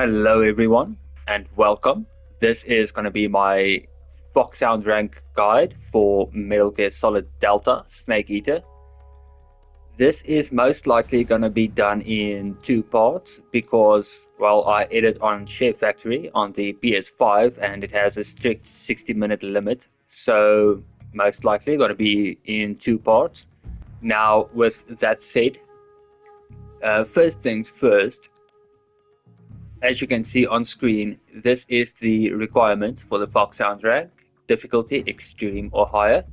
Hello, everyone, and welcome. This is going to be my FoxHound rank guide for Metal Gear Solid Delta Snake Eater. This is most likely going to be done in two parts because, well, I edit on Sharefactory on the PS5 and it has a strict 60-minute limit. So, most likely going to be in two parts. Now, with that said, first things first. As you can see on screen, this is the requirement for the FoxHound rank. Difficulty extreme or higher.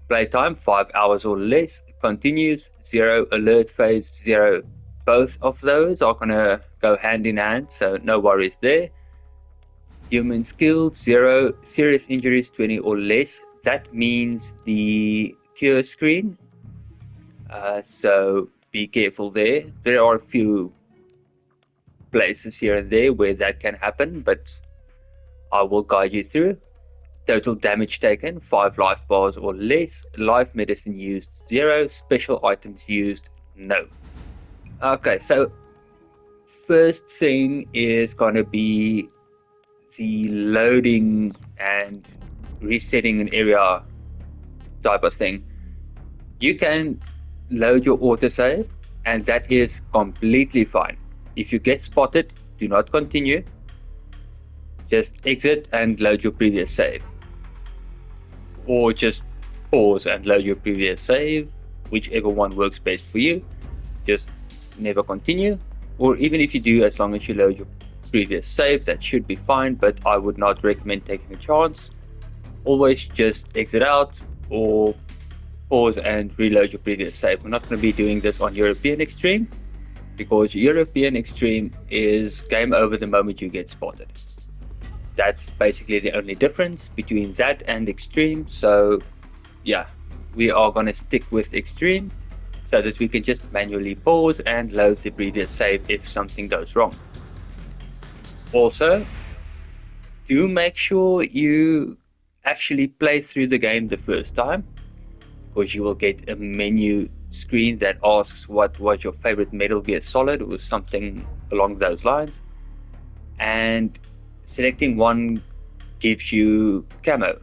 Playtime 5 hours or less. Continues 0. Alert phase 0. Both of those are gonna go hand in hand, so no worries there. Human skills 0. Serious injuries 20 or less. That means the cure screen. So be careful there. There are a few places here and there where that can happen, but I will guide you through. Total damage taken 5 life bars or less. Life medicine used 0. Special items used no. Okay, so first thing is going to be the loading and resetting an area type of thing. You can load your autosave, and that is completely fine. If you get spotted, do not continue. Just exit and load your previous save. Or just pause and load your previous save, whichever one works best for you. Just never continue. Or even if you do, as long as you load your previous save, that should be fine, but I would not recommend taking a chance. Always just exit out or pause and reload your previous save. We're not going to be doing this on European Extreme because European Extreme is game over the moment you get spotted. That's basically the only difference between that and Extreme. So yeah, we are going to stick with Extreme so that we can just manually pause and load the previous save if something goes wrong. Also, do make sure you actually play through the game the first time, because you will get a menu screen that asks what was your favorite Metal Gear Solid or something along those lines. And selecting one gives you camo,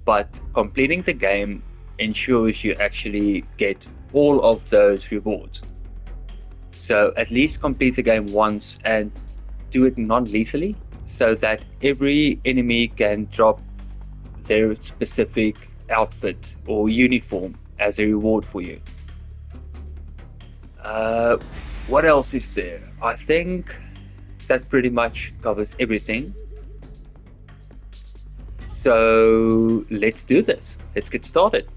but completing the game ensures you actually get all of those rewards. So at least complete the game once and do it non-lethally so that every enemy can drop their specific outfit or uniform as a reward for you. What else is there? I think that pretty much covers everything. So let's do this. Let's get started.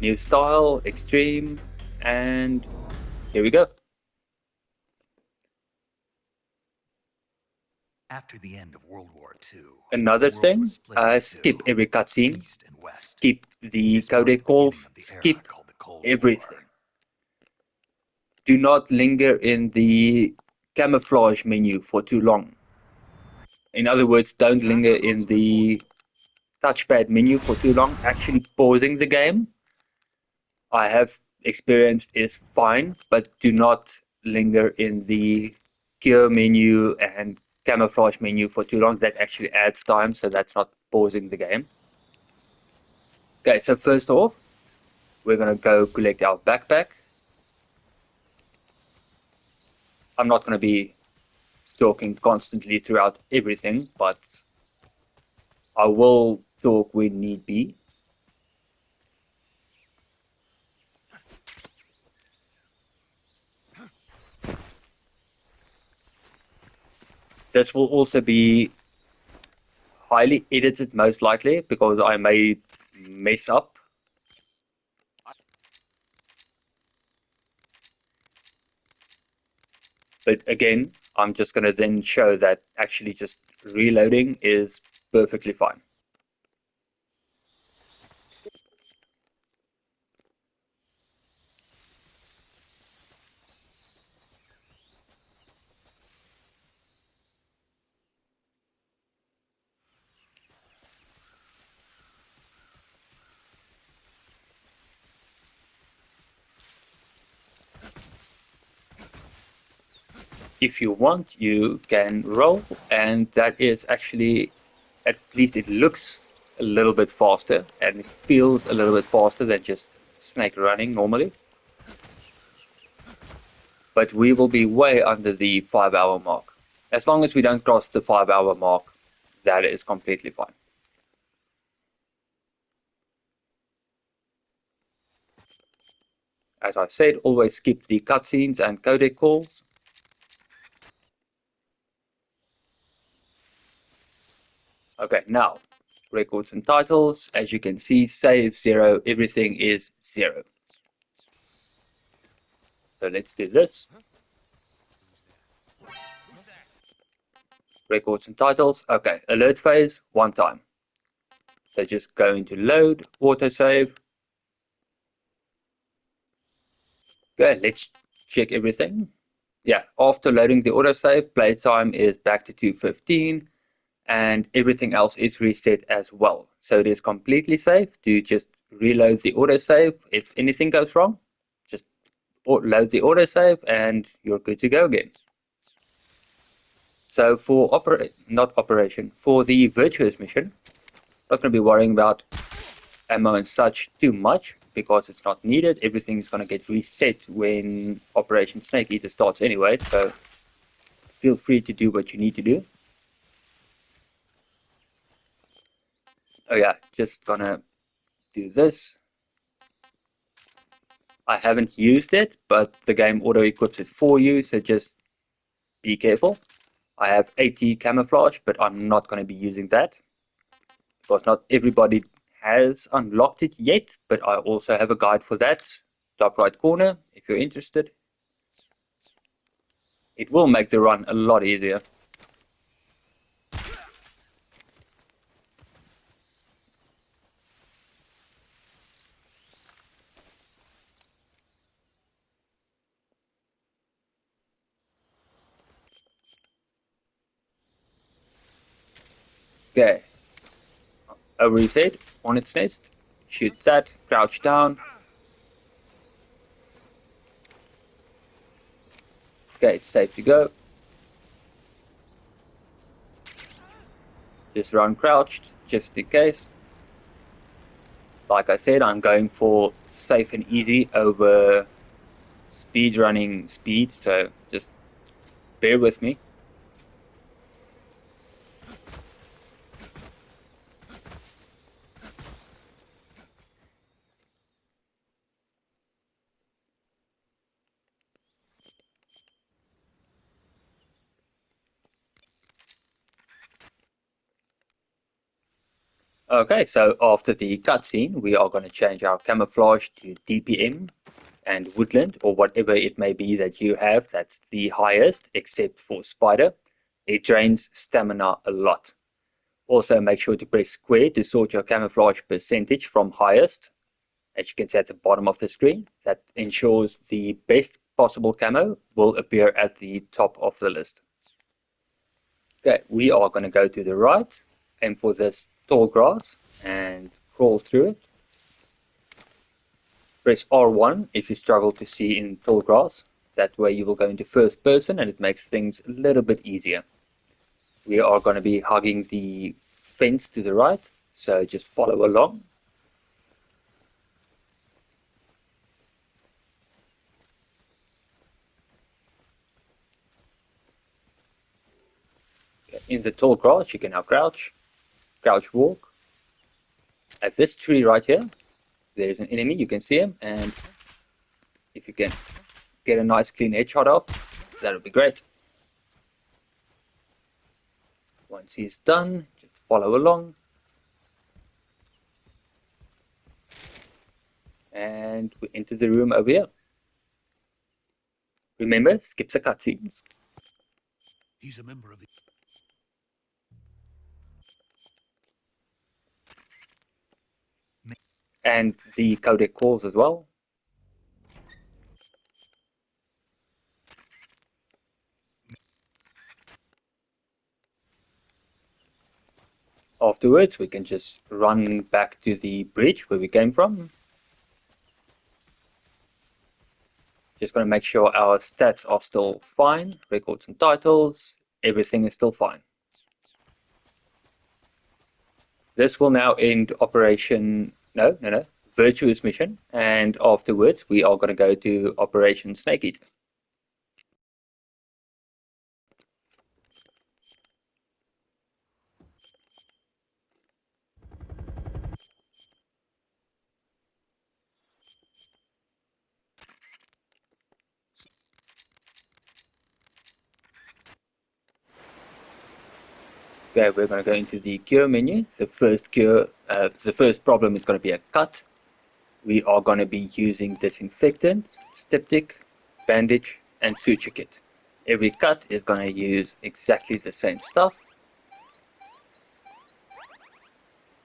New style, extreme, and here we go. After the end of World War II, Another thing, skip every cutscene, skip the codec calls, skip everything. Do not linger in the camouflage menu for too long. In other words, don't linger in the touchpad menu for too long. Actually pausing the game, I have experienced, is fine, but do not linger in the cure menu and camouflage menu for too long. That actually adds time, so that's not pausing the game. Okay, so first off, we're going to go collect our backpack. I'm not going to be talking constantly throughout everything, but I will talk when need be. This will also be highly edited, most likely, because I may mess up. But again, I'm just going to then show that actually just reloading is perfectly fine. if you want, you can roll, and that is actually, at least it looks a little bit faster, and it feels a little bit faster than just snake running normally. But we will be way under the 5-hour mark. As long as we don't cross the 5-hour mark, that is completely fine. As I said, always skip the cutscenes and codec calls. Okay, now, records and titles. As you can see, save 0, everything is 0. So let's do this. Records and titles. Okay, alert phase, 1 time. So just go into load, autosave. Okay, let's check everything. Yeah, after loading the autosave, playtime is back to 2:15, and everything else is reset as well. So it is completely safe to just reload the autosave. If anything goes wrong, just load the autosave and you're good to go again. So for for the virtuous mission, not going to be worrying about ammo and such too much because it's not needed. Everything is going to get reset when Operation Snake Eater starts anyway, so feel free to do what you need to do. Oh yeah, just gonna do this. I haven't used it, but the game auto-equips it for you, so just be careful. I have 80 camouflage, but I'm not going to be using that because not everybody has unlocked it yet, but I also have a guide for that. Top right corner, if you're interested. It will make the run a lot easier. Okay, a reset on its nest. Shoot that, crouch down. Okay, it's safe to go. Just run crouched, just in case. Like I said, I'm going for safe and easy over speed running speed, so just bear with me. Okay, so after the cutscene, we are going to change our camouflage to DPM and woodland, or whatever it may be that you have. That's the highest, except for spider. It drains stamina a lot. Also, make sure to press square to sort your camouflage percentage from highest. As you can see at the bottom of the screen, that ensures the best possible camo will appear at the top of the list. Okay, we are going to go to the right, aim for this tall grass and crawl through it. Press R1 if you struggle to see in tall grass. That way you will go into first person and it makes things a little bit easier. We are going to be hugging the fence to the right, so just follow along. In the tall grass, you can now crouch walk. At this tree right here, there's an enemy, you can see him, and if you can get a nice clean headshot off, that would be great. Once he's done, just follow along. And we enter the room over here. Remember, skip the cutscenes. He's a member of the... And the codec calls as well. Afterwards, we can just run back to the bridge where we came from. Just going to make sure our stats are still fine. Records and titles, everything is still fine. This will now end Operation, no, Virtuous Mission. And afterwards, we are going to go to Operation Snake Eater. Okay, we're going to go into the cure menu. The first problem is going to be a cut. We are going to be using disinfectant, styptic, bandage, and suture kit. Every cut is going to use exactly the same stuff.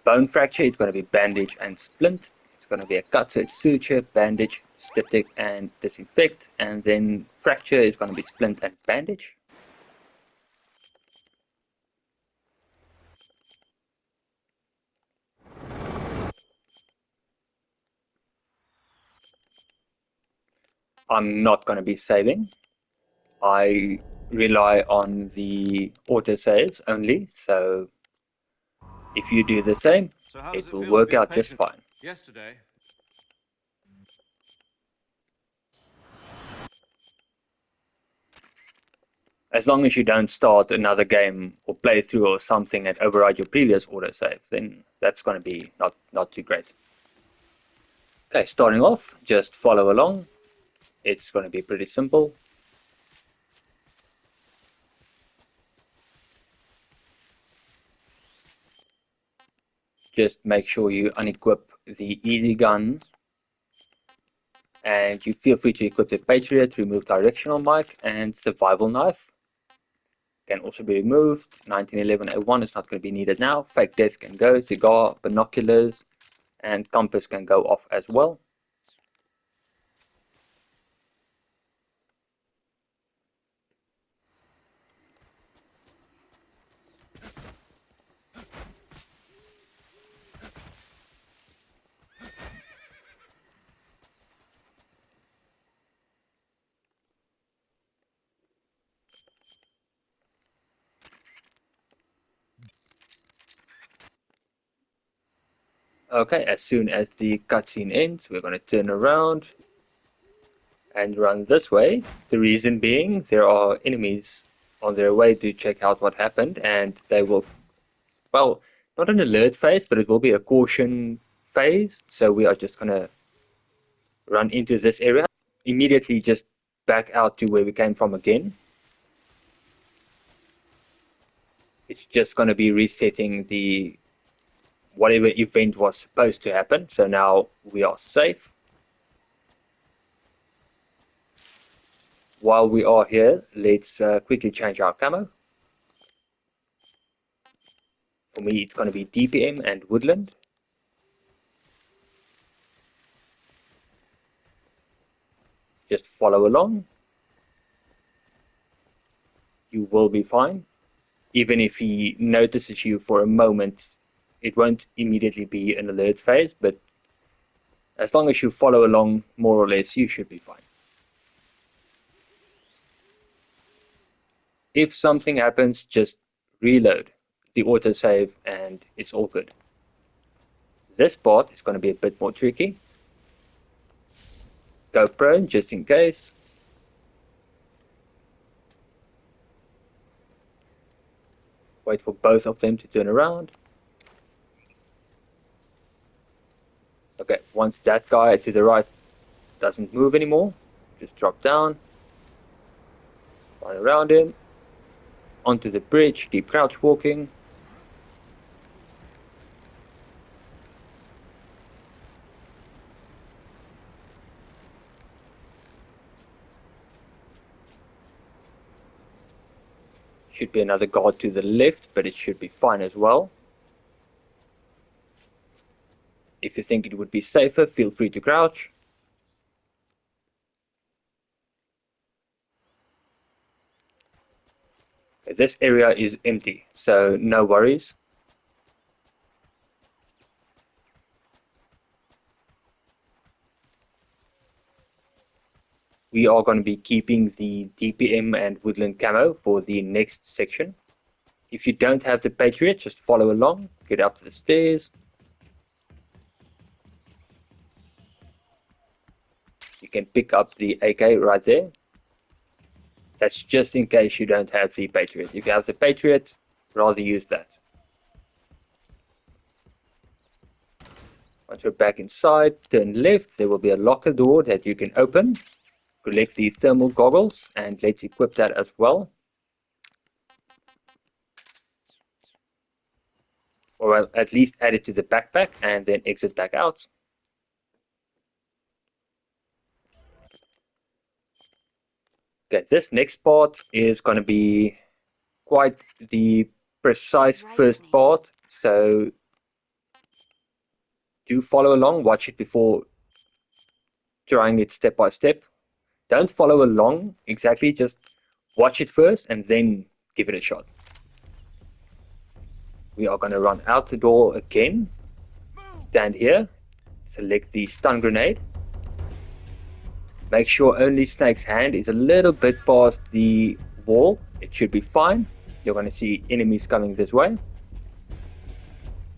Bone fracture is going to be bandage and splint. It's going to be a cut, so it's suture, bandage, styptic, and disinfect. And then fracture is going to be splint and bandage. I'm not going to be saving. I rely on the autosaves only, so if you do the same, So how does it it will feel to work be the out just patient? fine. Yesterday, As long as you don't start another game or play through or something and override your previous autosave, then that's going to be not too great. Okay, starting off, just follow along. It's going to be pretty simple. Just make sure you unequip the easy gun, and you feel free to equip the Patriot, remove directional mic, and survival knife can also be removed. 1911A1 is not going to be needed now. Fake death can go, cigar, binoculars, and compass can go off as well. Okay, as soon as the cutscene ends, we're going to turn around and run this way. The reason being, there are enemies on their way to check out what happened, and they will, well, not an alert phase, but it will be a caution phase. So we are just going to run into this area, immediately just back out to where we came from again. It's just going to be resetting the whatever event was supposed to happen. So now we are safe. While we are here, let's quickly change our camo. For me, it's going to be DPM and Woodland. Just follow along. You will be fine. Even if he notices you for a moment, it won't immediately be an alert phase, but as long as you follow along, more or less, you should be fine. If something happens, just reload the autosave and it's all good. This part is going to be a bit more tricky. Go prone just in case. Wait for both of them to turn around. Okay, once that guy to the right doesn't move anymore, just drop down, run around him, onto the bridge, keep crouch walking. Should be another guard to the left, but it should be fine as well. If you think it would be safer, feel free to crouch. This area is empty, so no worries. We are going to be keeping the DPM and woodland camo for the next section. If you don't have the Patriot, just follow along, get up the stairs. You can pick up the AK right there. That's just in case you don't have the Patriot. If you have the Patriot, rather use that. Once you're back inside, turn left. There will be a locker door that you can open. Collect the thermal goggles, and let's equip that as well. Or at least add it to the backpack and then exit back out. Okay, this next part is going to be quite the precise first part, so do follow along, watch it before trying it step by step. Don't follow along exactly, just watch it first and then give it a shot. We are going to run out the door again, stand here, select the stun grenade. Make sure only Snake's hand is a little bit past the wall. It should be fine. You're going to see enemies coming this way.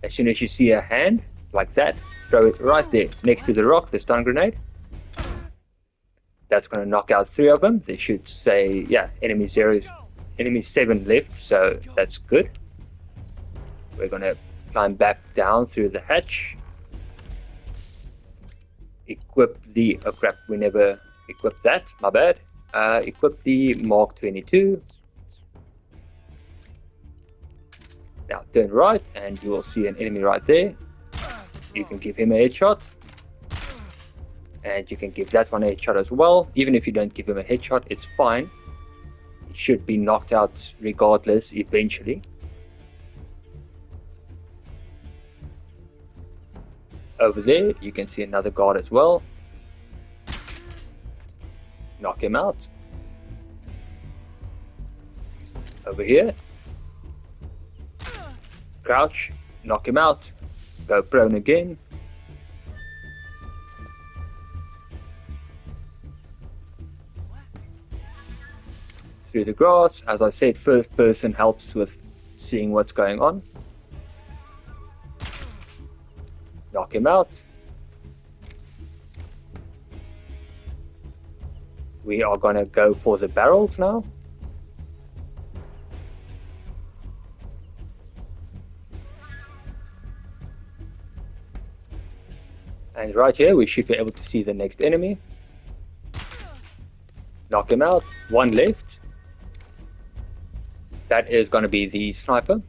As soon as you see a hand like that, throw it right there next to the rock, the stun grenade. That's going to knock out 3 of them. They should say, yeah, enemy 7 left, so that's good. We're going to climb back down through the hatch. Equip the, oh crap, we never equipped that, my bad. Equip the Mark 22. Now turn right and you will see an enemy right there. You can give him a headshot. And you can give that one a headshot as well. Even if you don't give him a headshot, it's fine. He should be knocked out regardless eventually. Over there, you can see another guard as well. Knock him out. Over here. Crouch, knock him out. Go prone again. Through the grass. As I said, first person helps with seeing what's going on. Knock him out. We are going to go for the barrels now. And right here, we should be able to see the next enemy. Knock him out. 1 left. That is going to be the sniper.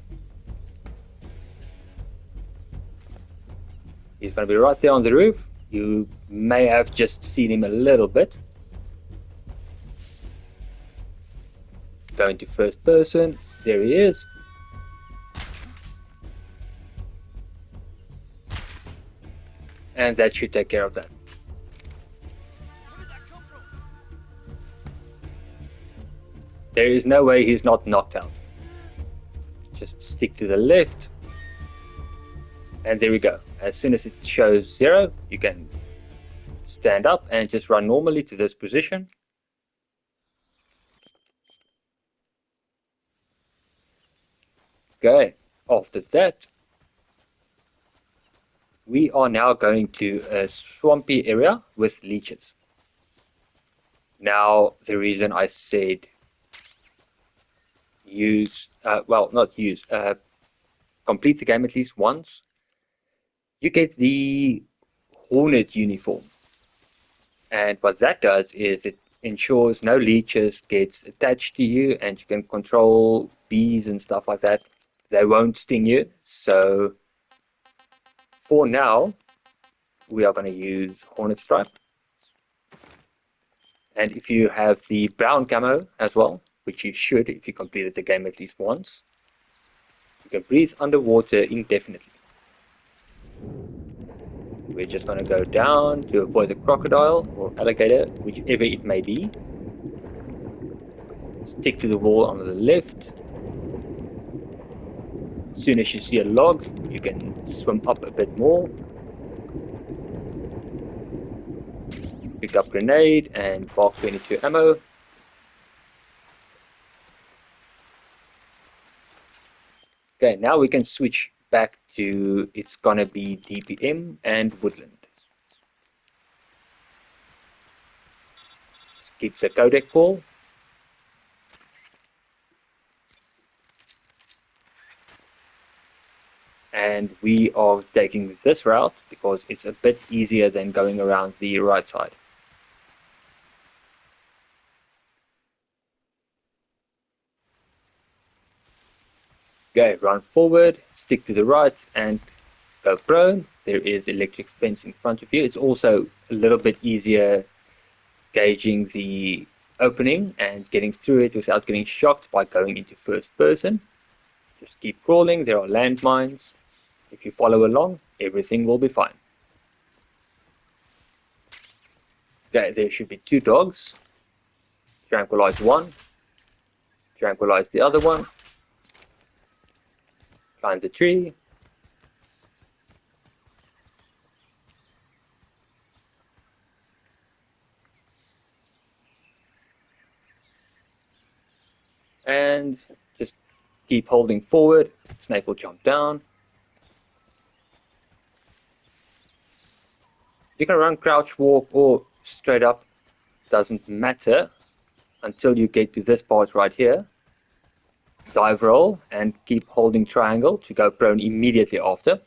He's going to be right there on the roof. You may have just seen him a little bit. Going to first person. There he is. And that should take care of that. There is no way he's not knocked out. Just stick to the left. And there we go. As soon as it shows 0, you can stand up and just run normally to this position. Okay, after that, we are now going to a swampy area with leeches. Now, the reason I said complete the game at least once, you get the Hornet uniform. And what that does is it ensures no leeches gets attached to you and you can control bees and stuff like that. They won't sting you. So for now, we are going to use Hornet Stripe. And if you have the brown camo as well, which you should if you completed the game at least once, you can breathe underwater indefinitely. We're just going to go down to avoid the crocodile or alligator, whichever it may be. Stick to the wall on the left. As soon as you see a log, you can swim up a bit more. Pick up grenade and Mark 22 ammo. Okay, now we can switch back to, it's gonna be DPM and woodland. Skip the codec call. And we are taking this route because it's a bit easier than going around the right side. Okay, run forward, stick to the right, and go prone. There is electric fence in front of you. It's also a little bit easier gauging the opening and getting through it without getting shocked by going into first person. Just keep crawling. There are landmines. If you follow along, everything will be fine. Okay, there should be 2 dogs. Tranquilize one. Tranquilize the other one. Climb the tree. And just keep holding forward. Snake will jump down. You can run, crouch, walk, or straight up. Doesn't matter until you get to this part right here. Dive roll and keep holding triangle to go prone immediately after.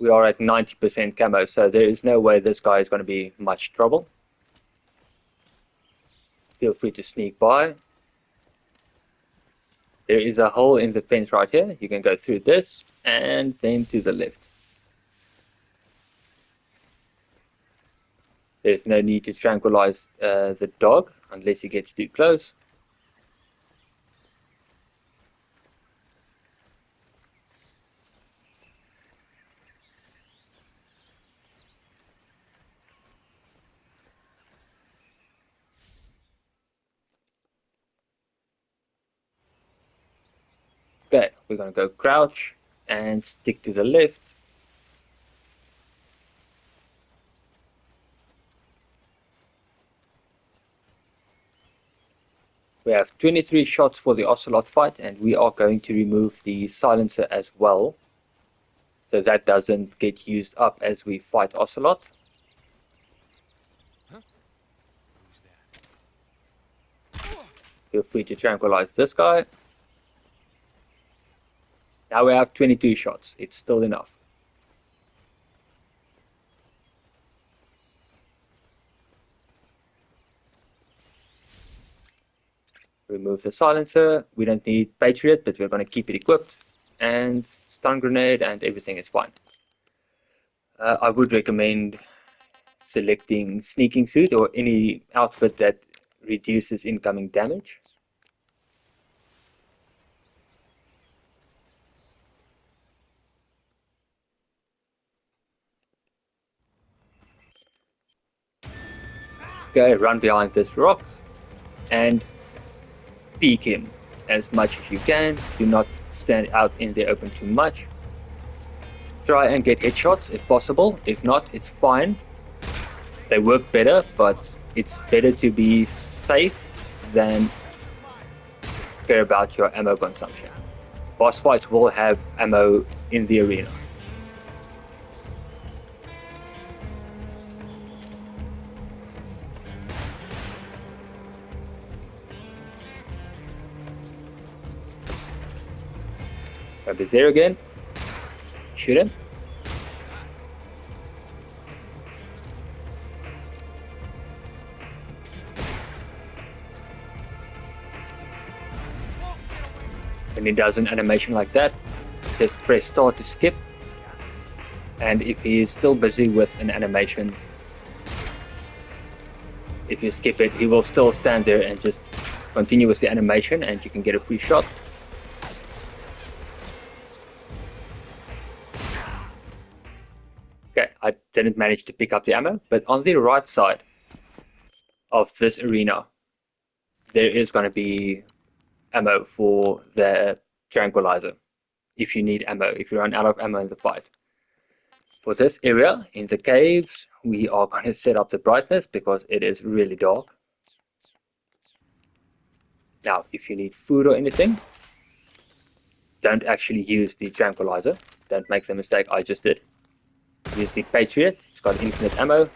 We are at 90% camo, so there is no way this guy is going to be much trouble. Feel free to sneak by. There is a hole in the fence right here. You can go through this and then to the left. There's no need to tranquilize the dog unless he gets too close. Okay, we're going to go crouch and stick to the left. We have 23 shots for the Ocelot fight, and we are going to remove the silencer as well, so that doesn't get used up as we fight Ocelot. Huh? Who's that? Feel free to tranquilize this guy. Now we have 22 shots. It's still enough. Remove the silencer. We don't need Patriot, but we're going to keep it equipped. And stun grenade, and everything is fine. I would recommend selecting sneaking suit or any outfit that reduces incoming damage. Okay, run behind this rock and peek him as much as you can. Do not stand out in the open too much. Try and get headshots if possible. If not, it's fine. They work better, but it's better to be safe than care about your ammo consumption. Boss fights will have ammo in the arena. Grab there again. Shoot him. When he does an animation like that, just press start to skip. And if he is still busy with an animation, if you skip it, he will still stand there and just continue with the animation, and you can get a free shot. Okay, I didn't manage to pick up the ammo, but on the right side of this arena, there is going to be ammo for the tranquilizer. if you need ammo, if you run out of ammo in the fight. For this area, in the caves, we are going to set up the brightness because it is really dark. Now, if you need food or anything, don't actually use the tranquilizer. Don't make the mistake I just did. Use the Patriot. It's got infinite ammo.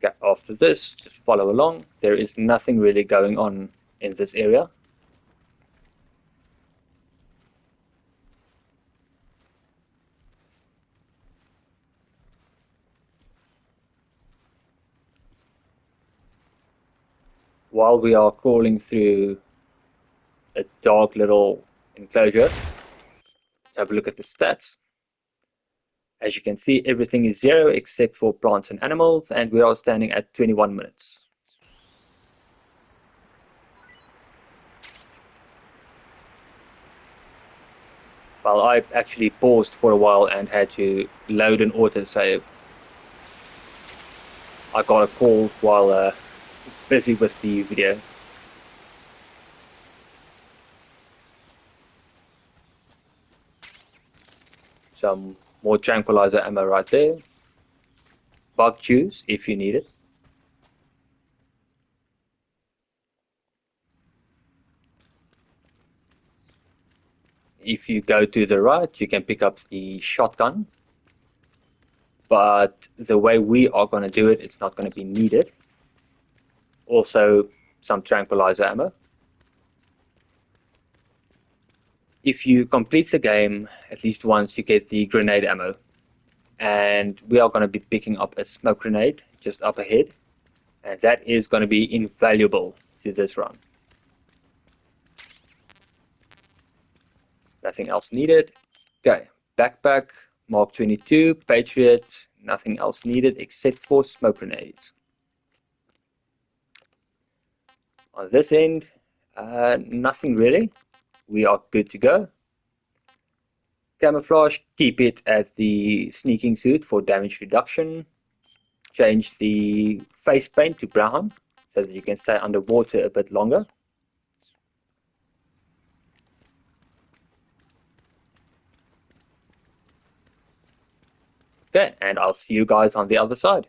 Okay, after this, just follow along. There is nothing really going on in this area. While we are crawling through a dark little enclosure, let's have a look at the stats. As you can see, everything is 0 except for plants and animals, and we are standing at 21 minutes. Well, I actually paused for a while and had to load an autosave. I got a call while busy with the video. Some more tranquilizer ammo right there. Bug juice if you need it. If you go to the right, you can pick up the shotgun. But the way we are going to do it, it's not going to be needed. Also, some tranquilizer ammo. If you complete the game at least once, you get the grenade ammo. And we are going to be picking up a smoke grenade just up ahead. And that is going to be invaluable to this run. Nothing else needed. Okay, backpack, Mark 22, Patriot, nothing else needed except for smoke grenades. On this end, nothing really. We are good to go. Camouflage, keep it at the sneaking suit for damage reduction. Change the face paint to brown so that you can stay underwater a bit longer. Okay, and I'll see you guys on the other side.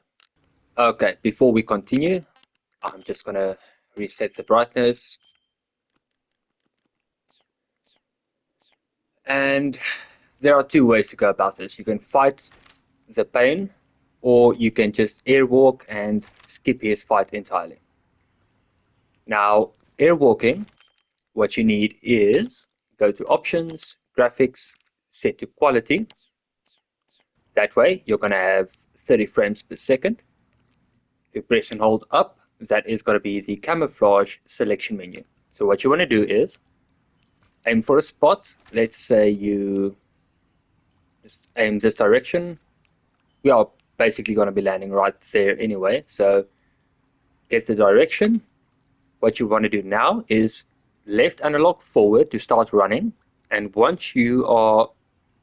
Okay, before we continue, I'm just going to reset the brightness. And there are two ways to go about this. You can fight the pain, or you can just airwalk and skip his fight entirely. Now, airwalking, what you need is go to options, graphics, set to quality. That way, you're going to have 30 frames per second. If you press and hold up, that is going to be the camouflage selection menu. So what you want to do is aim for a spot. Let's say you just aim this direction. We are basically going to be landing right there anyway. So get the direction. What you want to do now is left analog forward to start running. And once you are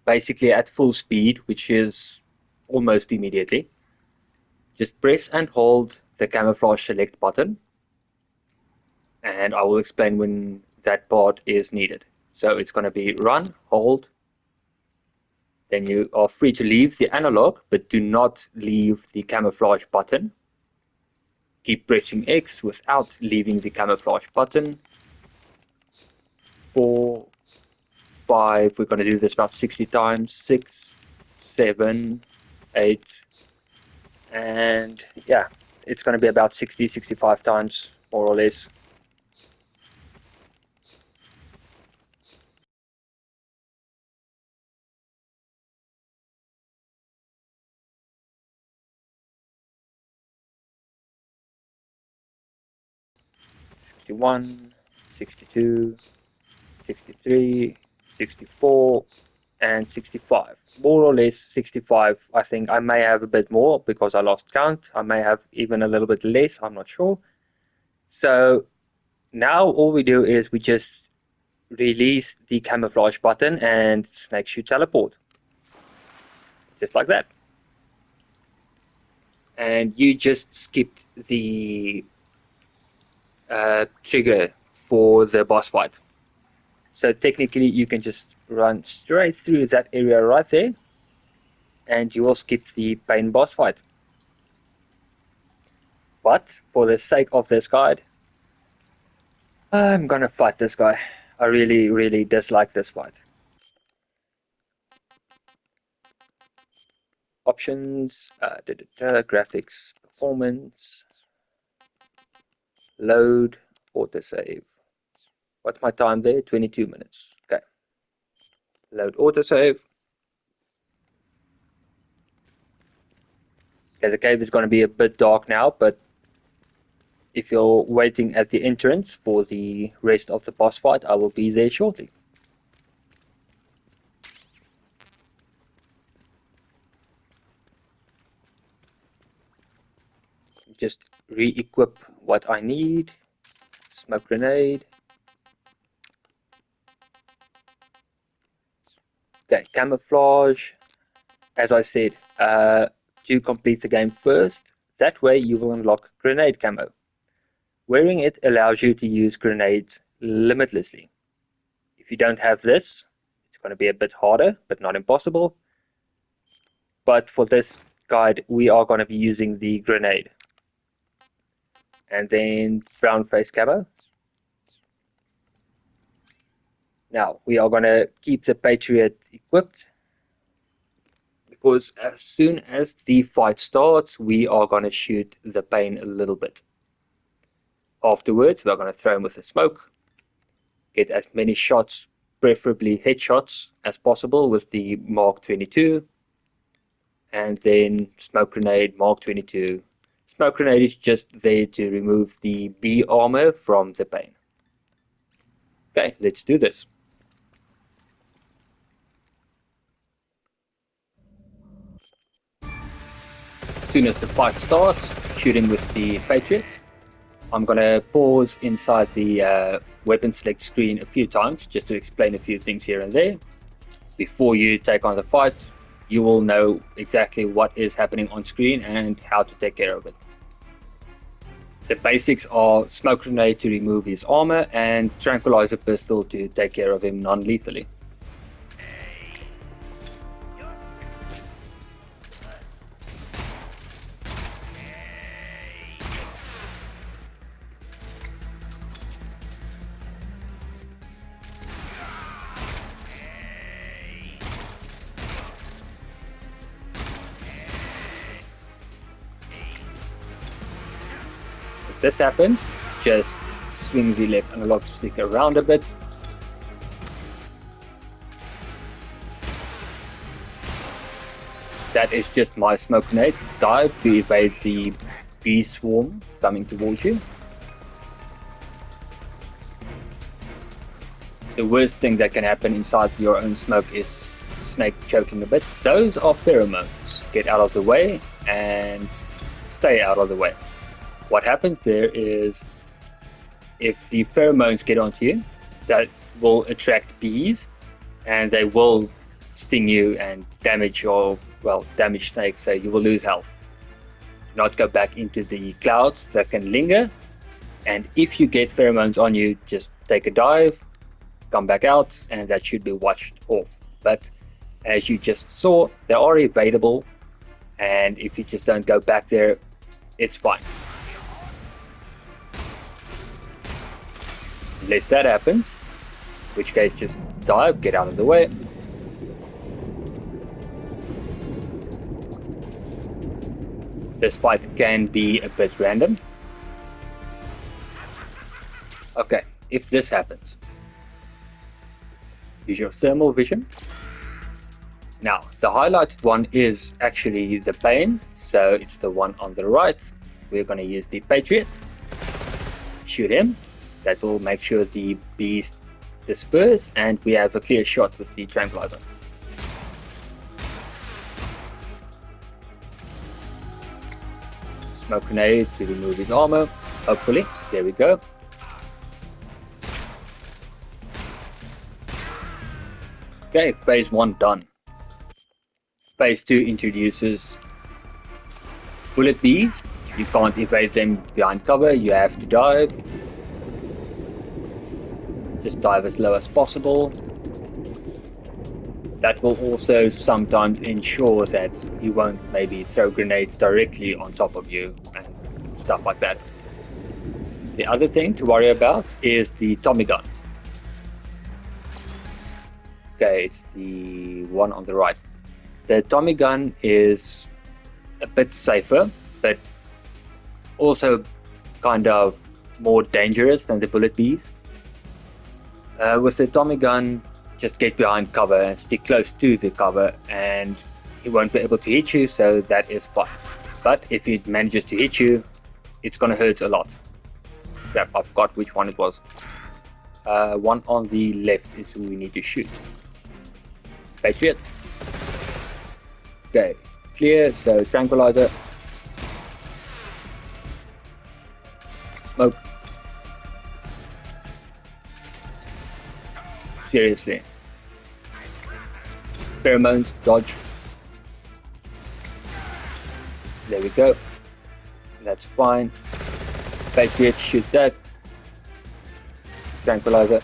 basically at full speed, which is almost immediately, just press and hold the camouflage select button. And I will explain when that part is needed. So it's going to be run, hold. Then you are free to leave the analog, but do not leave the camouflage button. Keep pressing X without leaving the camouflage button. 4, 5, we're going to do this about 60 times. 6, 7, 8, and yeah, it's going to be about 60, 65 times, more or less. "61, 62, 63, 64, and 65. More or less 65. I think I may have a bit more because I lost count. I may have even a little bit less. I'm not sure. So now all we do is we just release the camouflage button and snake shoot teleport. Just like that. And you just skipped the trigger for the boss fight. So technically you can just run straight through that area right there and you will skip the pain boss fight. But for the sake of this guide, I'm gonna fight this guy. I really, really dislike this fight. Options, graphics, performance, load, autosave. What's my time there? 22 minutes. Okay. Load autosave. Okay, the cave is going to be a bit dark now, but if you're waiting at the entrance for the rest of the boss fight, I will be there shortly. Just re-equip what I need. Smoke grenade. Okay, camouflage. As I said, to complete the game first. That way you will unlock grenade camo. Wearing it allows you to use grenades limitlessly. If you don't have this, it's going to be a bit harder, but not impossible. But for this guide, we are going to be using the grenade. And then brown face camo. Now, we are going to keep the Patriot equipped, because as soon as the fight starts, we are going to shoot the pain a little bit. Afterwards, we're going to throw him with the smoke, get as many shots, preferably headshots, as possible with the Mark 22, and then smoke grenade, Mark 22. Smoke grenade is just there to remove the B armor from the pain. Okay, let's do this. As soon as the fight starts, shooting with the Patriot, I'm going to pause inside the weapon select screen a few times just to explain a few things here and there. Before you take on the fight, you will know exactly what is happening on screen and how to take care of it. The basics are smoke grenade to remove his armor and tranquilizer pistol to take care of him non-lethally. If this happens, just swing the left analog stick around a bit. That is just my smoke grenade dive to evade the bee swarm coming towards you. The worst thing that can happen inside your own smoke is snake choking a bit. Those are pheromones. Get out of the way and stay out of the way. What happens there is, if the pheromones get onto you, that will attract bees and they will sting you and damage your, damage snakes, so you will lose health. Do not go back into the clouds that can linger, and if you get pheromones on you, just take a dive, come back out, and that should be washed off. But as you just saw, they are evadable, and if you just don't go back there, it's fine. Unless that happens, in which case just dive, get out of the way. This fight can be a bit random. Okay, if this happens, use your thermal vision. Now, the highlighted one is actually the pain, so it's the one on the right. We're going to use the Patriot. Shoot him. That will make sure the bees disperse and we have a clear shot with the tranquilizer. Smoke grenade to remove his armor, hopefully. There we go. Okay, phase 1 done. Phase 2 introduces bullet bees. You can't evade them behind cover, you have to dive. Just dive as low as possible. That will also sometimes ensure that you won't maybe throw grenades directly on top of you and stuff like that. The other thing to worry about is the Tommy gun. Okay, it's the one on the right. The Tommy gun is a bit safer, but also kind of more dangerous than the bullet bees. With the Tommy gun, just get behind cover and stick close to the cover, and he won't be able to hit you, so that is fine. But if he manages to hit you, it's gonna hurt a lot. Crap, I forgot which one it was. One on the left is who we need to shoot. Patriot. Okay, clear, so tranquilizer. Smoke. Seriously. Pheromones, dodge. There we go. That's fine. Patriot, shoot that. Tranquilizer.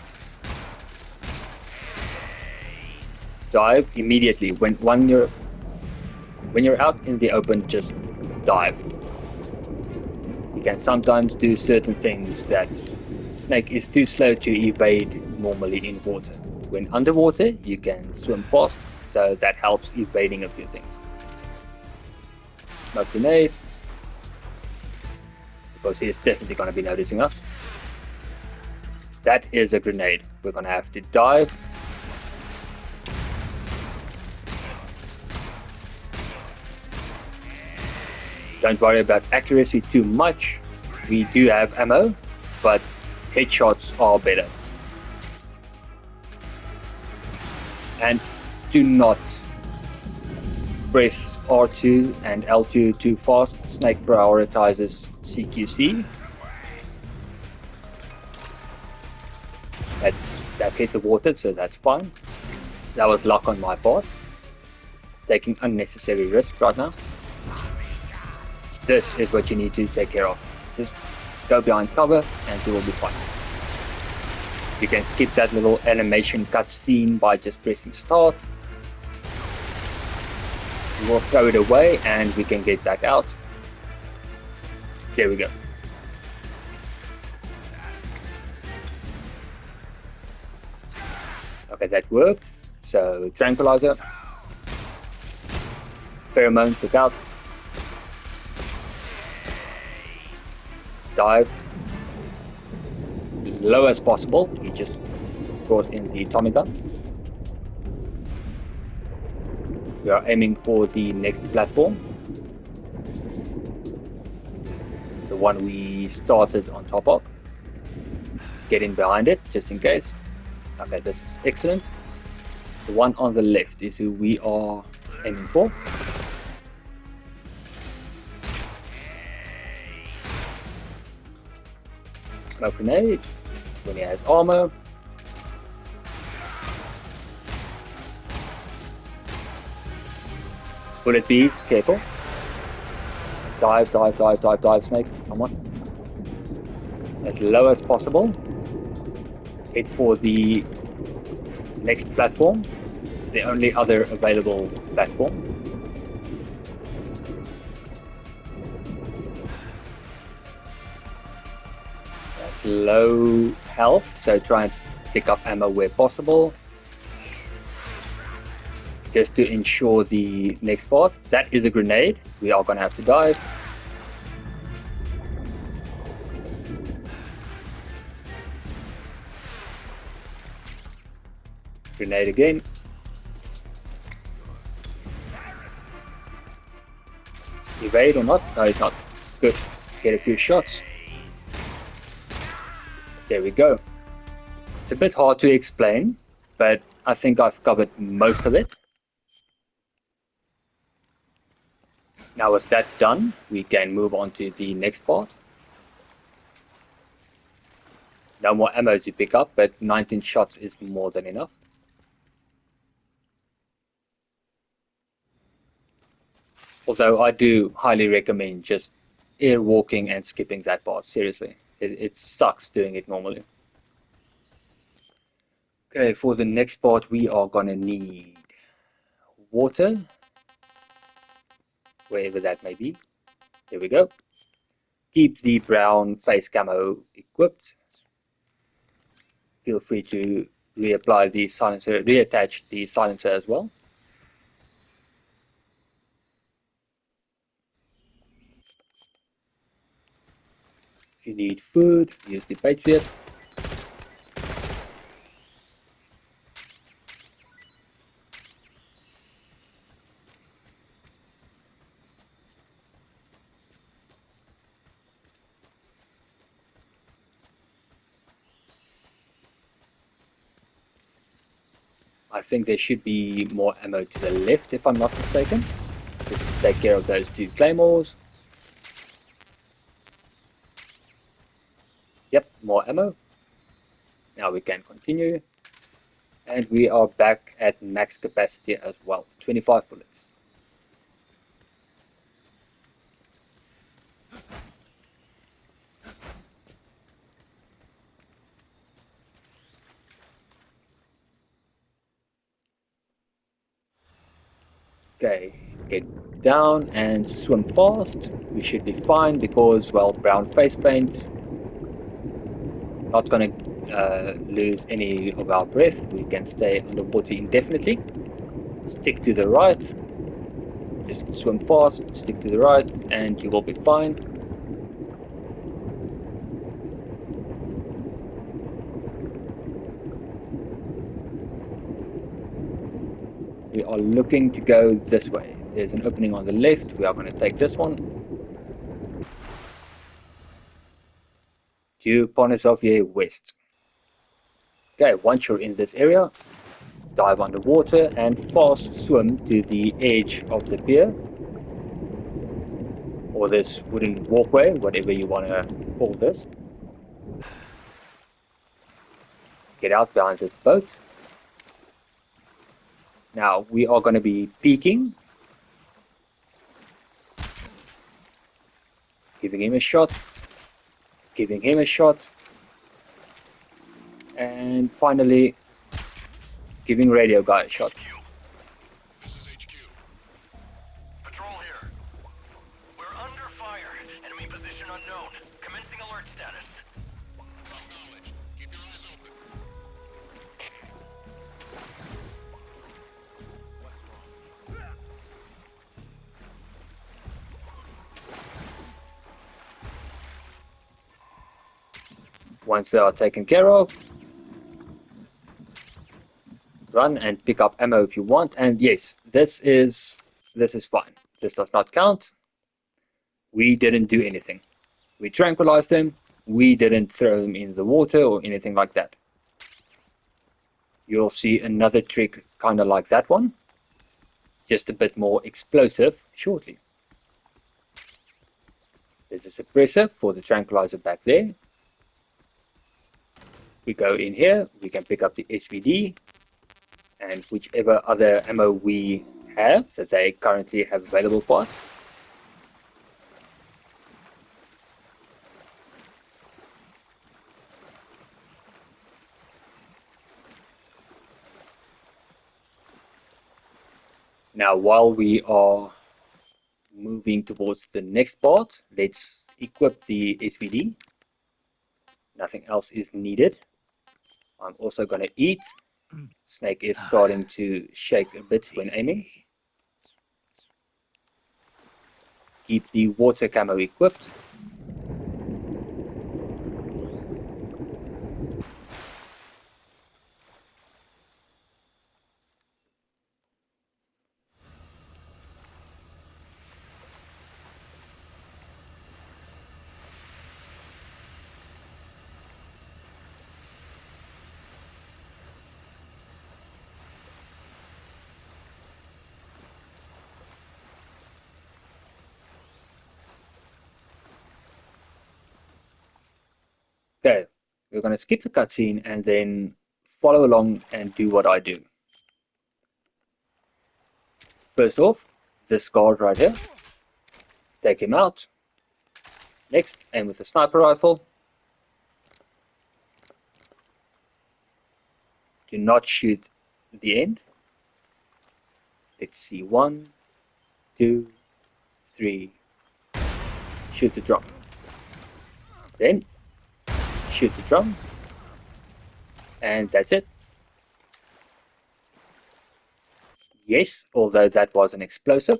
Dive immediately. When you're out in the open, just dive. You can sometimes do certain things that Snake is too slow to evade normally in water. When underwater, you can swim fast, so that helps evading a few things. Smoke grenade, because he is definitely going to be noticing us. That is a grenade. We're going to have to dive. Don't worry about accuracy too much. We do have ammo, but headshots are better. And do not press R2 and L2 too fast. Snake prioritizes CQC. That hit the water, so that's fine. That was luck on my part. Taking unnecessary risk right now. This is what you need to take care of. Just go behind cover and you will be fine. You can skip that little animation cutscene by just pressing start. We'll throw it away and we can get back out. There we go. Okay, that worked. So tranquilizer. Pheromone took out. Dive. Low as possible. You just brought in the Tommy gun. We are aiming for the next platform. The one we started on top of. Let's get in behind it, just in case. Okay, this is excellent. The one on the left is who we are aiming for. Smoke grenade when he has armor. Bullet bees, careful. Dive, dive, dive, dive, dive, Snake. Come on. As low as possible. Head for the next platform. The only other available platform. That's low health, so try and pick up ammo where possible. Just to ensure the next part. That is a grenade. We are going to have to dive. Grenade again. Evade or not? No, it's not. Good. Get a few shots. There we go. It's a bit hard to explain, but I think I've covered most of it. Now with that done, we can move on to the next part. No more ammo to pick up, but 19 shots is more than enough. Although I do highly recommend just air walking and skipping that part, seriously. It sucks doing it normally. Okay, for the next part we are gonna need water, wherever that may be. There we go. Keep the brown face camo equipped. Feel free to reapply the silencer, reattach the silencer as well. If you need food, use the Patriot. I think there should be more ammo to the left if I'm not mistaken. Just take care of those 2 claymores. Yep, more ammo. Now we can continue. And we are back at max capacity as well. 25 bullets. Okay, get down and swim fast. We should be fine because, well, brown face paint. Not gonna lose any of our breath. We can stay underwater indefinitely. Stick to the right. Just swim fast, stick to the right, and you will be fine. We are looking to go this way. There's an opening on the left. We are going to take this one. To Soviet west. Okay, once you're in this area, dive underwater and fast swim to the edge of the pier. Or this wooden walkway, whatever you want to call this. Get out behind this boat. Now we are going to be peeking. Giving him a shot. Giving him a shot. And finally, giving radio guy a shot. This is HQ. Patrol here. We're under fire. Enemy position unknown. Commencing alert status. Acknowledged. Keep your eyes open. What's wrong? Once they are taken care of, run and pick up ammo if you want. And yes, this is fine. This does not count. We didn't do anything. We tranquilized them. We didn't throw them in the water or anything like that. You'll see another trick kind of like that one, just a bit more explosive shortly. There's a suppressor for the tranquilizer back there. We go in here, we can pick up the SVD and whichever other ammo we have that they currently have available for us. Now, while we are moving towards the next part, let's equip the SVD. Nothing else is needed. I'm also going to eat. Snake is starting to shake a bit when aiming. Keep the water camo equipped. Okay, we're going to skip the cutscene and then follow along and do what I do. First off, this guard right here. Take him out. Next, aim with a sniper rifle. Do not shoot the end. Let's see. 1, 2, 3. Shoot the drum. Then shoot the drum. And that's it. Yes, although that was an explosive,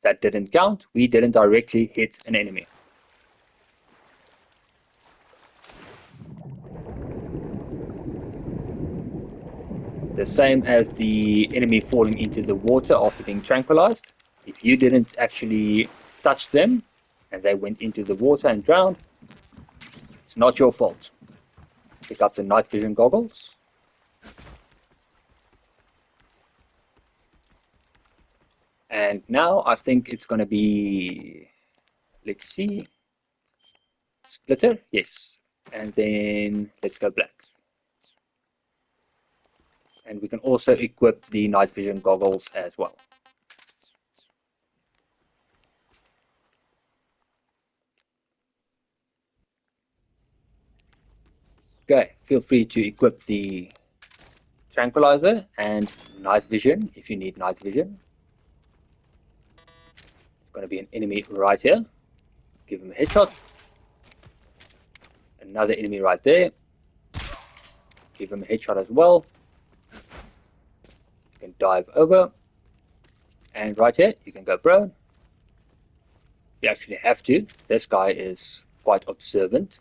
that didn't count. We didn't directly hit an enemy. The same as the enemy falling into the water after being tranquilized. If you didn't actually touch them and they went into the water and drowned, it's not your fault. Pick up the night vision goggles. And now I think it's going to be, let's see, splitter, yes. And then let's go black. And we can also equip the night vision goggles as well. Okay, feel free to equip the tranquilizer and night vision if you need night vision. There's going to be an enemy right here. Give him a headshot. Another enemy right there. Give him a headshot as well. You can dive over. And right here, you can go prone. You actually have to. This guy is quite observant.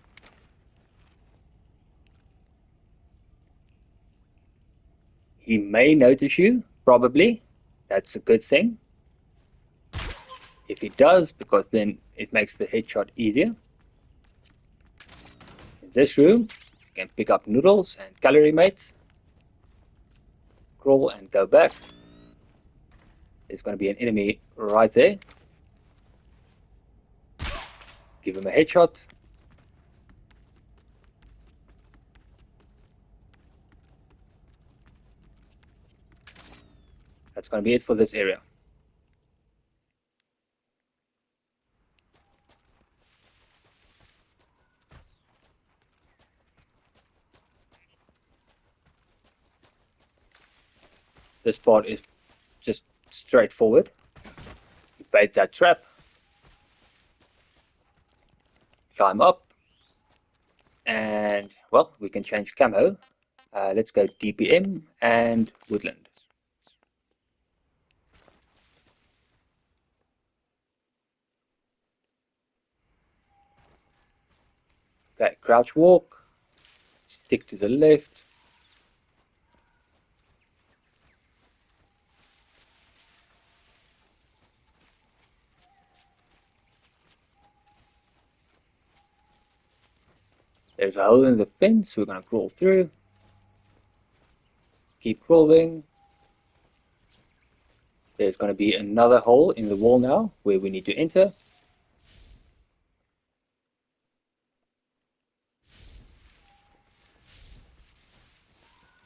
He may notice you, probably. That's a good thing. If he does, because then it makes the headshot easier. In this room, you can pick up noodles and calorie mates. Crawl and go back. There's going to be an enemy right there. Give him a headshot. That's going to be it for this area. This part is just straightforward. You bait that trap. Climb up. And, well, we can change camo. Let's go DPM and woodland. Okay, crouch walk, stick to the left. There's a hole in the fence, we're going to crawl through. Keep crawling. There's going to be another hole in the wall now where we need to enter.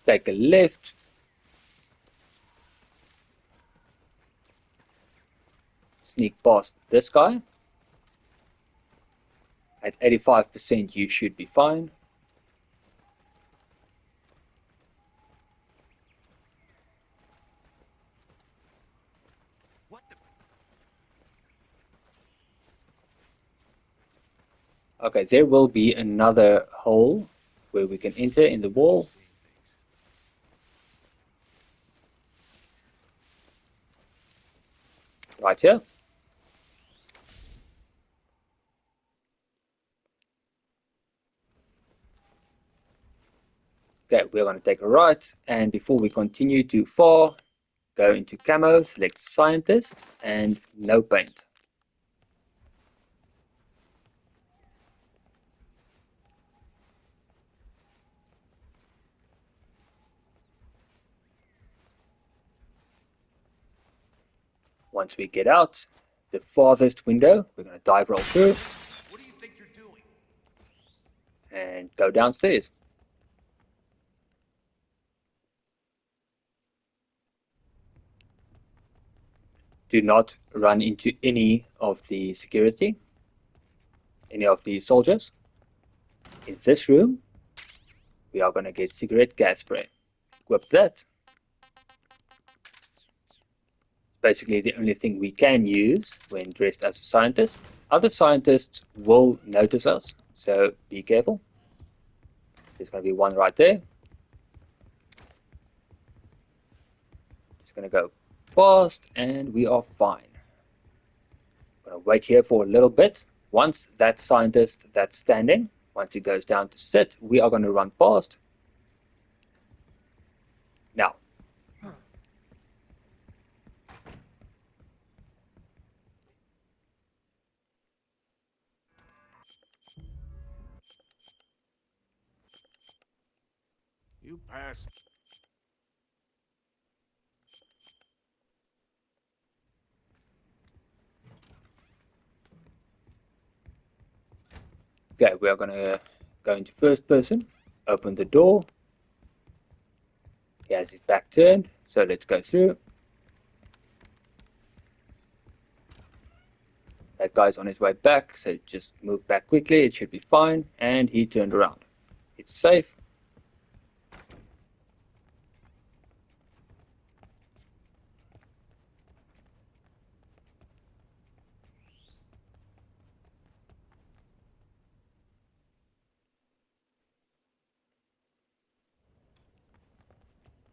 Take a left. Sneak past this guy. At 85% you should be fine. What the? Okay, there will be another hole where we can enter in the wall. Right here. Okay, we're going to take a right, and before we continue too far, go into camo, select scientist, and no paint. Once we get out, the farthest window, we're going to dive roll through. What do you think you're doing? And go downstairs. Do not run into any of the security, any of the soldiers. In this room, we are going to get cigarette gas spray. equip that. Basically the only thing we can use when dressed as a scientist. Other scientists will notice us, so be careful. There's going to be one right there. Just going to go past and we are fine. I'm going to wait here for a little bit. Once that scientist that's standing, once he goes down to sit, we are going to run past. Now, You passed. okay, we are going to go into first person, open the door. He has his back turned, so let's go through. That guy's on his way back, so just move back quickly, it should be fine. And he turned around. It's safe.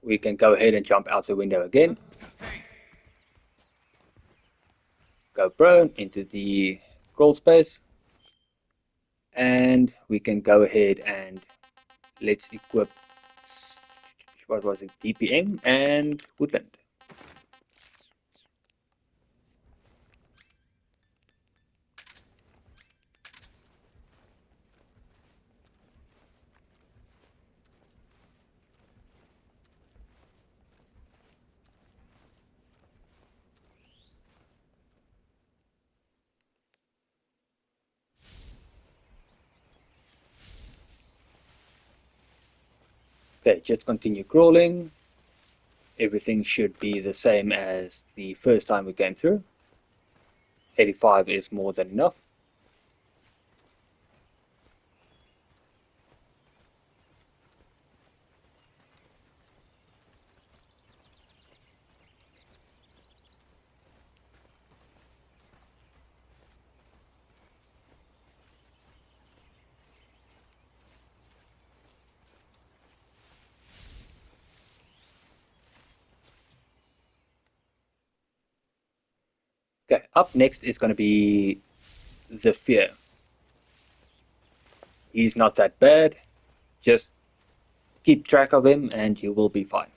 We can go ahead and jump out the window again. Go prone into the crawl space. And we can go ahead and let's equip, what was it, DPM and Woodland. Okay, just continue crawling. Everything should be the same as the first time we came through. 85 is more than enough. Okay, up next is going to be the Fear. He's not that bad. Just keep track of him and you will be fine.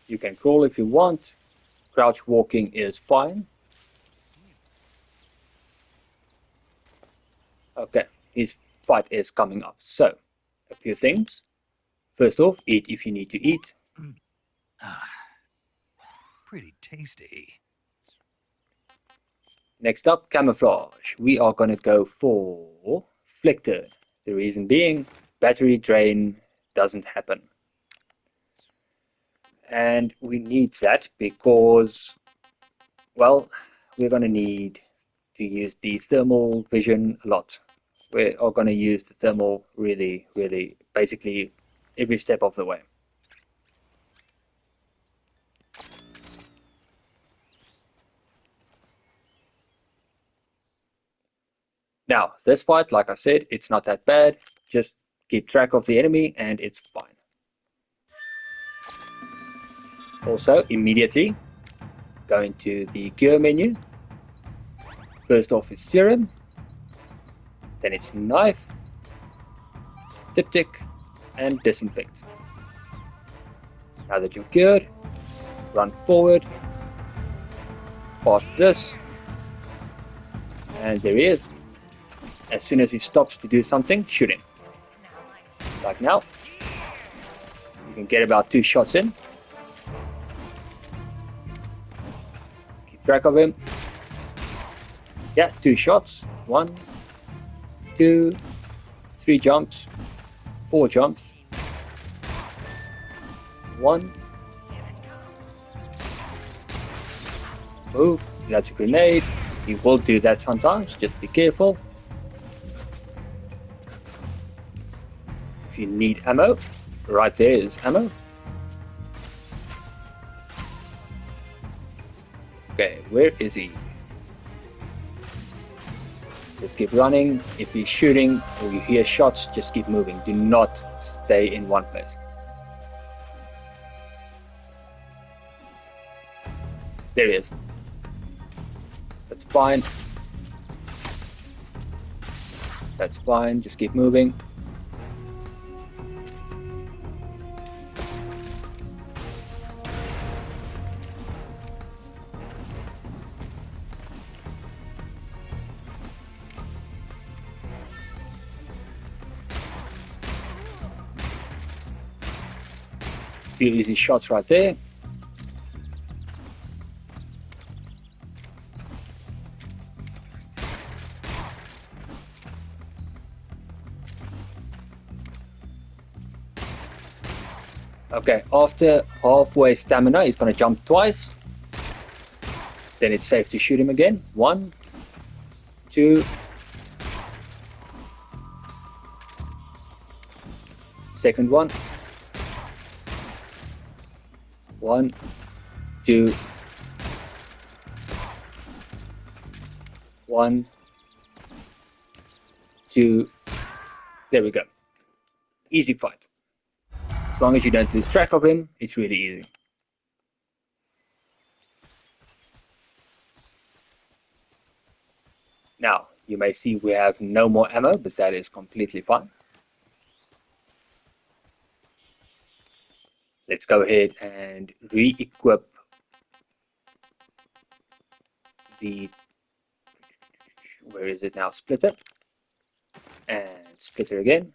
You can crawl if you want. Crouch walking is fine. Okay, his fight is coming up. So, a few things. First off, eat if you need to eat. Pretty tasty. Next up, camouflage. We are going to go for Flicker. The reason being, battery drain doesn't happen. And we need that because, well, we're going to need to use the thermal vision a lot. We are going to use the thermal really, basically every step of the way. Now, this fight, like I said, it's not that bad. Just keep track of the enemy and it's fine. Also, immediately go into the cure menu. First off is serum, then it's knife, styptic, and disinfect. Now that you're cured, run forward, past this, and there he is. As soon as he stops to do something, shoot him. Like now. You can get about 2 shots in. Keep track of him. Yeah, 2 shots. 1, 2, 3 jumps, 4 jumps. 1, Move. That's a grenade. He will do that sometimes. Just be careful. If you need ammo, right there is ammo. Okay, where is he? Just keep running. If he's shooting or you hear shots, just keep moving. Do not stay in one place. There he is. That's fine. That's fine. Just keep moving. Few easy shots right there. Okay, after halfway stamina, he's going to jump twice. Then it's safe to shoot him again. 1, 2. Second one. 1, 2. 1, 2. There we go. Easy fight. As long as you don't lose track of him, it's really easy. Now, you may see we have no more ammo, but that is completely fine. Let's go ahead and re-equip the, where is it now, splitter, and splitter again.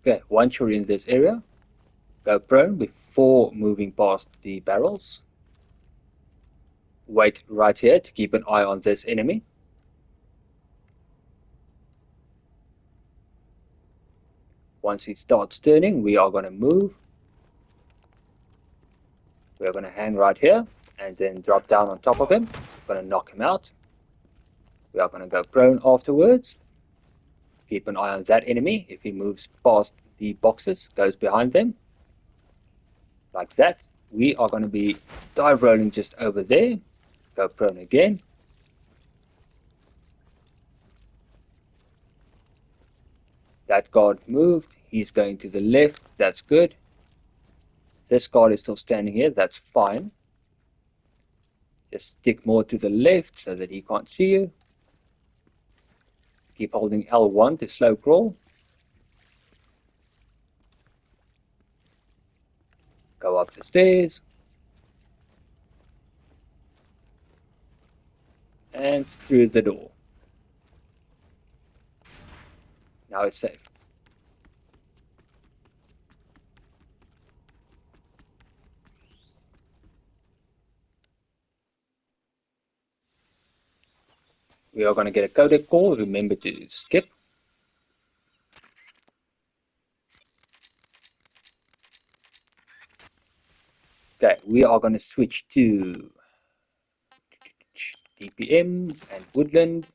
Okay, once you're in this area, go prone before moving past the barrels. Wait right here to keep an eye on this enemy. Once he starts turning, we are going to move. We are going to hang right here and then drop down on top of him. Going to knock him out. We are going to go prone afterwards. Keep an eye on that enemy. If he moves past the boxes, goes behind them, like that. We are going to be dive rolling just over there. Go prone again. That guard moved. He's going to the left. That's good. This guard is still standing here. That's fine. Just stick more to the left so that he can't see you. Keep holding L1 to slow crawl. Go up the stairs. And through the door. Now it's safe. We are going to get a codec call. Remember to skip. Okay, we are going to switch to DPM and Woodland.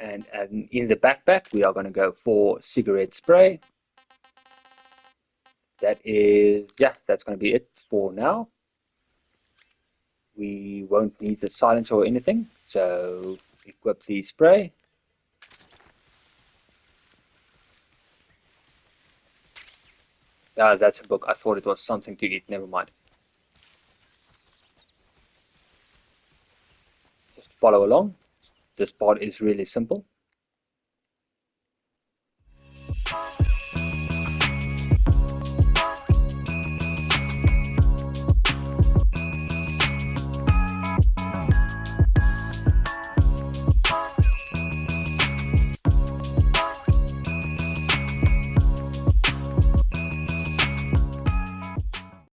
And in the backpack, we are going to go for cigarette spray. That is, yeah, that's going to be it for now. We won't need the silencer or anything, so equip the spray. That's a book. I thought it was something to eat. Never mind. Just follow along. This part is really simple.